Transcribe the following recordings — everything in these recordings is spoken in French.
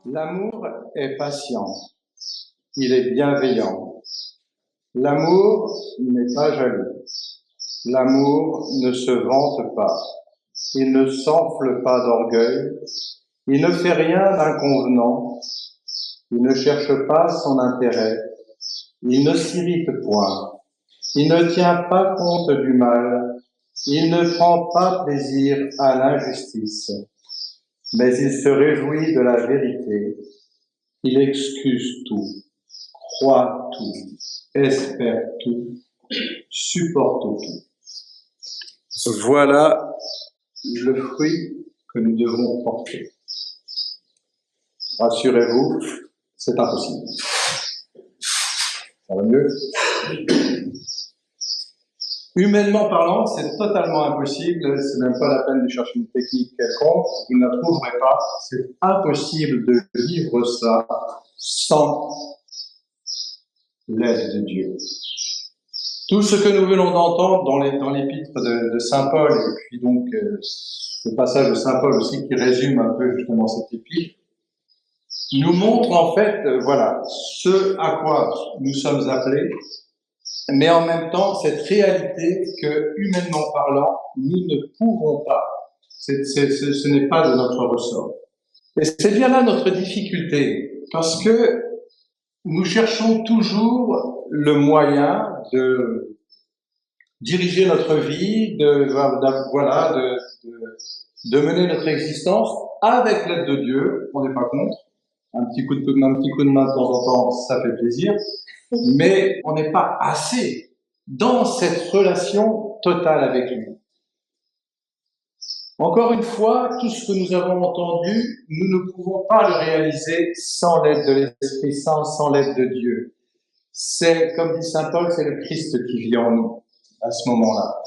L'amour est patient, il est bienveillant. L'amour n'est pas jaloux. L'amour ne se vante pas. Il ne s'enfle pas d'orgueil. Il ne fait rien d'inconvenant. Il ne cherche pas son intérêt. Il ne s'irrite point. Il ne tient pas compte du mal. Il ne prend pas plaisir à l'injustice. Mais il se réjouit de la vérité. Il excuse tout, croit tout, espère tout, supporte tout. Voilà le fruit que nous devons porter. Rassurez-vous, c'est impossible. Ça va mieux? Humainement parlant, c'est totalement impossible, c'est même pas la peine de chercher une technique quelconque, vous ne la trouverez pas, c'est impossible de vivre ça sans l'aide de Dieu. Tout ce que nous venons d'entendre dans l'épître de Saint Paul, et puis donc ce passage de Saint Paul aussi qui résume un peu justement cette épître, nous montre en fait, voilà, ce à quoi nous sommes appelés, mais en même temps, cette réalité que, humainement parlant, nous ne pouvons pas. Ce n'est pas de notre ressort. Et c'est bien là notre difficulté, parce que nous cherchons toujours le moyen de diriger notre vie, de mener notre existence avec l'aide de Dieu. On n'est pas contre. Un petit coup de main de temps en temps, ça fait plaisir. Mais on n'est pas assez dans cette relation totale avec lui. Encore une fois, tout ce que nous avons entendu, nous ne pouvons pas le réaliser sans l'aide de l'Esprit Saint, sans l'aide de Dieu. C'est, comme dit Saint Paul, c'est le Christ qui vit en nous à ce moment-là.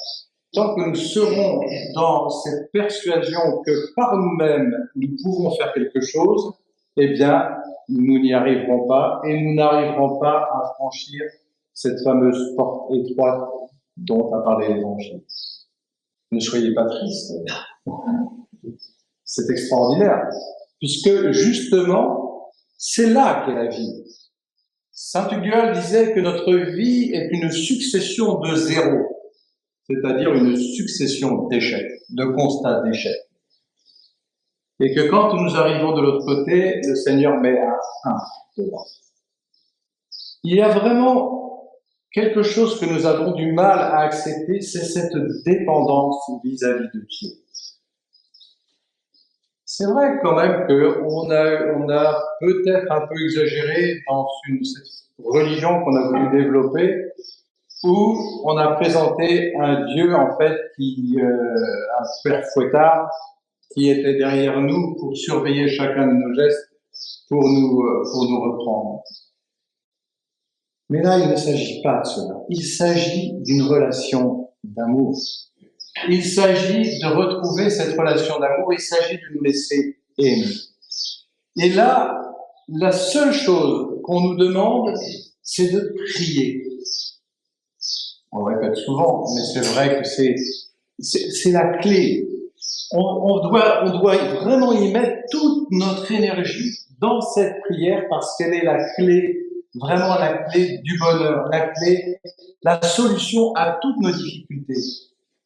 Tant que nous serons dans cette persuasion que par nous-mêmes, nous pouvons faire quelque chose, eh bien, nous n'y arriverons pas et nous n'arriverons pas à franchir cette fameuse porte étroite dont a parlé l'Évangile. Ne soyez pas tristes. C'est extraordinaire, puisque justement, c'est là qu'est la vie. Saint Hugues disait que notre vie est une succession de zéros, c'est-à-dire une succession d'échecs, de constats d'échecs. Et que quand nous arrivons de l'autre côté, le Seigneur met un 1 devant. Il y a vraiment quelque chose que nous avons du mal à accepter, c'est cette dépendance vis-à-vis de Dieu. C'est vrai quand même qu'on a peut-être un peu exagéré dans cette religion qu'on a voulu développer, où on a présenté un Dieu en fait un père fouettard, qui était derrière nous pour surveiller chacun de nos gestes, pour nous reprendre. Mais là, il ne s'agit pas de cela. Il s'agit d'une relation d'amour. Il s'agit de retrouver cette relation d'amour, il s'agit de nous laisser aimer. Et là, la seule chose qu'on nous demande, c'est de prier. On le répète souvent, mais c'est vrai que c'est la clé. On doit vraiment y mettre toute notre énergie dans cette prière parce qu'elle est la clé, vraiment la clé du bonheur, la solution à toutes nos difficultés,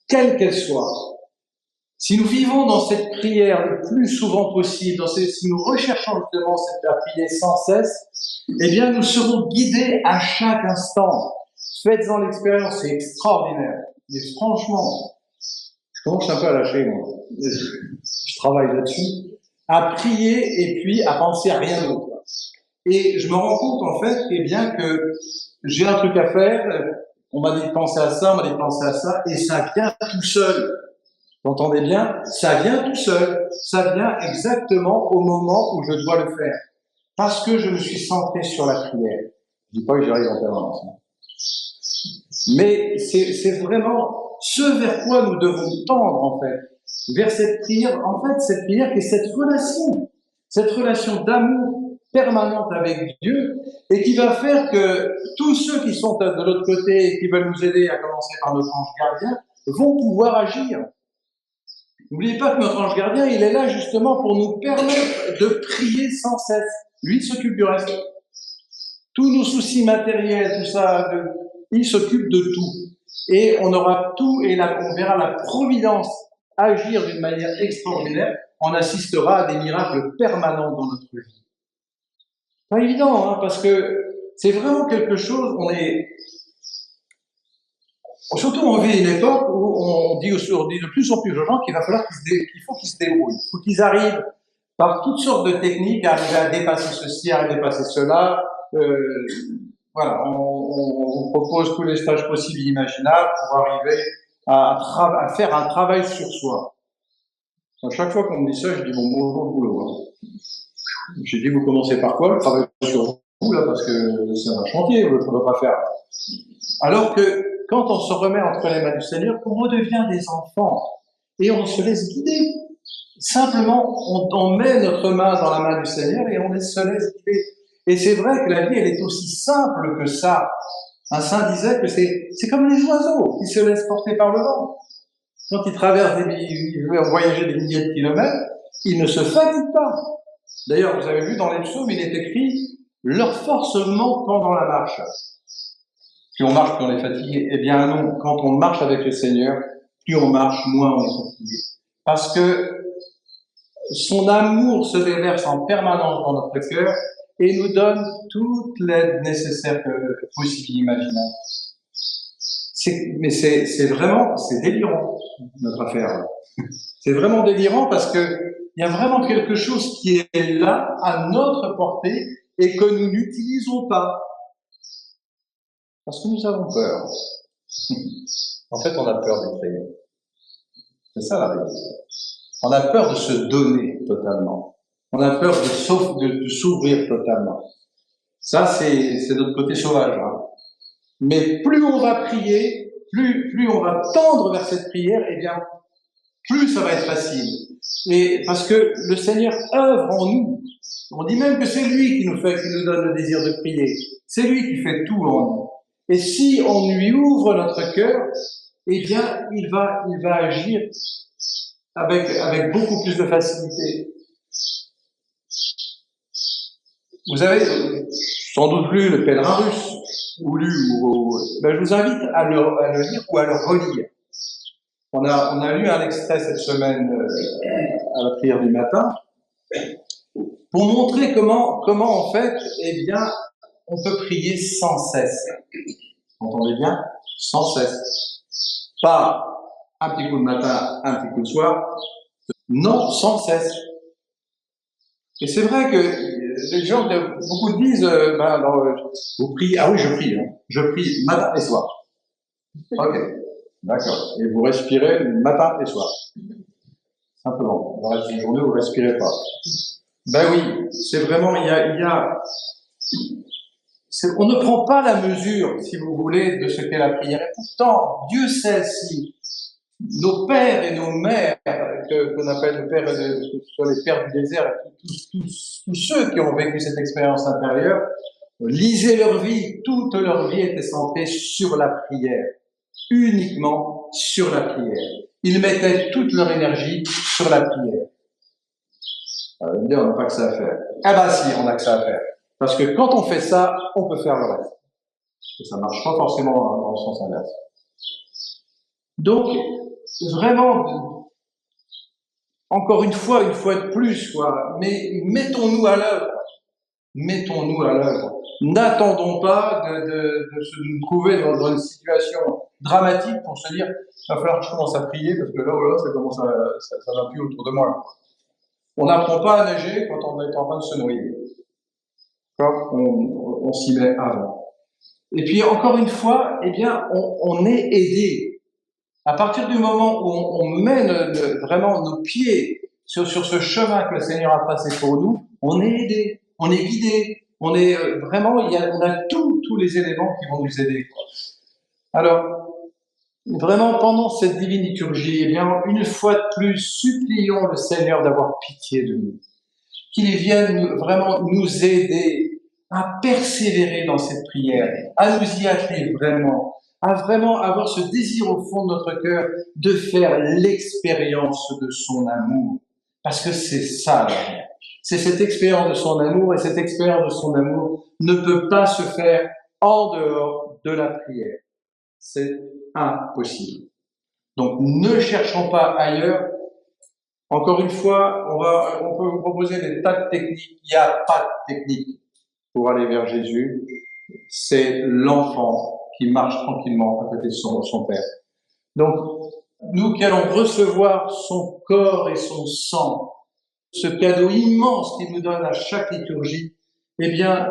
quelles qu'elles soient. Si nous vivons dans cette prière le plus souvent possible, si nous recherchons justement à prier sans cesse, eh bien nous serons guidés à chaque instant. Faites-en l'expérience, c'est extraordinaire. Mais franchement, je commence un peu à lâcher, moi. Je travaille là-dessus. À prier et puis à penser à rien d'autre. Et je me rends compte, en fait, eh bien, que j'ai un truc à faire, on m'a dit de penser à ça, on m'a dit de penser à ça, et ça vient tout seul. Vous entendez bien? Ça vient tout seul. Ça vient exactement au moment où je dois le faire. Parce que je me suis centré sur la prière. Je dis pas que j'y arrive en permanence. Mais c'est vraiment ce vers quoi nous devons tendre, en fait. vers cette prière, en fait, cette prière qui est cette relation d'amour permanente avec Dieu, et qui va faire que tous ceux qui sont de l'autre côté et qui veulent nous aider, à commencer par notre ange gardien, vont pouvoir agir. N'oubliez pas que notre ange gardien, il est là justement pour nous permettre de prier sans cesse. Lui, il s'occupe du reste. Tous nos soucis matériels, tout ça, il s'occupe de tout. Et on aura tout, et on verra la providence agir d'une manière extraordinaire. On assistera à des miracles permanents dans notre vie. Pas évident, hein, parce que c'est vraiment quelque chose, surtout on vit une époque où on dit de plus en plus aux gens qu'il va falloir qu'il faut qu'ils se débrouillent, il faut qu'ils arrivent par toutes sortes de techniques à arriver à dépasser ceci, à dépasser cela. Voilà, on vous propose tous les stages possibles et imaginables pour arriver à faire un travail sur soi. À chaque fois qu'on me dit ça, je dis bon, bonjour le boulot. Hein. J'ai dit, vous commencez par quoi? Le travail sur vous, là, parce que c'est un chantier, votre affaire. Alors que quand on se remet entre les mains du Seigneur, on redevient des enfants et on se laisse guider. Simplement, on met notre main dans la main du Seigneur et on se laisse guider. Et c'est vrai que la vie, elle est aussi simple que ça. Un saint disait que c'est comme les oiseaux qui se laissent porter par le vent. Quand ils traversent ils veulent voyager des milliers de kilomètres, ils ne se fatiguent pas. D'ailleurs, vous avez vu dans les psaumes, il est écrit « Leur force manque pendant la marche ». Plus on marche, plus on est fatigué. Eh bien non, quand on marche avec le Seigneur, plus on marche, moins on est fatigué. Parce que son amour se déverse en permanence dans notre cœur et nous donne toute l'aide nécessaire possible et imaginable. Mais c'est vraiment, c'est délirant, notre affaire. C'est vraiment délirant parce que il y a vraiment quelque chose qui est là, à notre portée, et que nous n'utilisons pas. Parce que nous avons peur. En fait, on a peur d'être aimé. C'est ça la réalité. On a peur de se donner totalement. On a peur de s'ouvrir totalement. Ça, c'est notre côté sauvage. Hein. Mais plus on va prier, plus on va tendre vers cette prière, eh bien, plus ça va être facile. Et parce que le Seigneur œuvre en nous. On dit même que c'est lui qui nous donne le désir de prier. C'est lui qui fait tout en nous. Et si on lui ouvre notre cœur, eh bien, il va agir avec beaucoup plus de facilité. Vous avez sans doute lu Le Pèlerin russe, je vous invite à le lire ou à le relire. On a lu un extrait cette semaine à la prière du matin pour montrer comment en fait, eh bien, on peut prier sans cesse. Vous entendez bien? Sans cesse. Pas un petit coup le matin, un petit coup le soir. Non, sans cesse. Et c'est vrai que les gens, beaucoup disent, vous priez, ah oui, je prie, hein. Je prie matin et soir. Ok, d'accord. Et vous respirez matin et soir. Simplement. Le reste de la journée, vous ne respirez pas. Ben oui, c'est vraiment, on ne prend pas la mesure, si vous voulez, de ce qu'est la prière. Et pourtant, Dieu sait si nos pères et nos mères, qu'on appelle nos pères, que ce soit les pères du désert, tous ceux qui ont vécu cette expérience intérieure, lisaient leur vie, toute leur vie était centrée sur la prière, uniquement sur la prière. Ils mettaient toute leur énergie sur la prière. On n'a pas que ça à faire. Ah bah si, on a que ça à faire. Parce que quand on fait ça, on peut faire le reste. Et ça ne marche pas forcément dans le sens inverse. Donc, vraiment, encore une fois de plus, quoi, mais mettons-nous à l'œuvre. Mettons-nous à l'œuvre. N'attendons pas de nous trouver dans une situation dramatique pour se dire il va falloir que je commence à prier parce que là, ça va plus autour de moi. On n'apprend pas à nager quand on est en train de se noyer. On s'y met avant. Et puis, encore une fois, eh bien, on est aidé. À partir du moment où on met vraiment nos pieds sur ce chemin que le Seigneur a tracé pour nous, on est aidé, on est guidé, on est vraiment, on a tous les éléments qui vont nous aider. Alors, Vraiment, pendant cette divine liturgie, eh bien, une fois de plus, supplions le Seigneur d'avoir pitié de nous, qu'il vienne vraiment nous aider à persévérer dans cette prière, à nous y atteler vraiment, à vraiment avoir ce désir au fond de notre cœur de faire l'expérience de son amour. Parce que c'est ça, c'est cette expérience de son amour, et cette expérience de son amour ne peut pas se faire en dehors de la prière. C'est impossible. Donc ne cherchons pas ailleurs. Encore une fois, on peut vous proposer des tas de techniques. Il n'y a pas de technique pour aller vers Jésus. C'est l'enfant qui marche tranquillement à côté de son Père. Donc, nous qui allons recevoir son corps et son sang, ce cadeau immense qu'il nous donne à chaque liturgie, eh bien,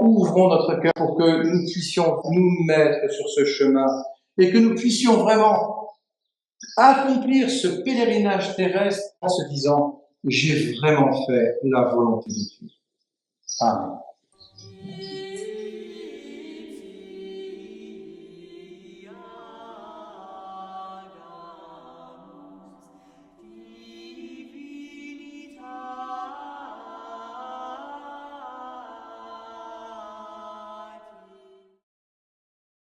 ouvrons notre cœur pour que nous puissions nous mettre sur ce chemin et que nous puissions vraiment accomplir ce pèlerinage terrestre en se disant « J'ai vraiment fait la volonté de Dieu ». Amen.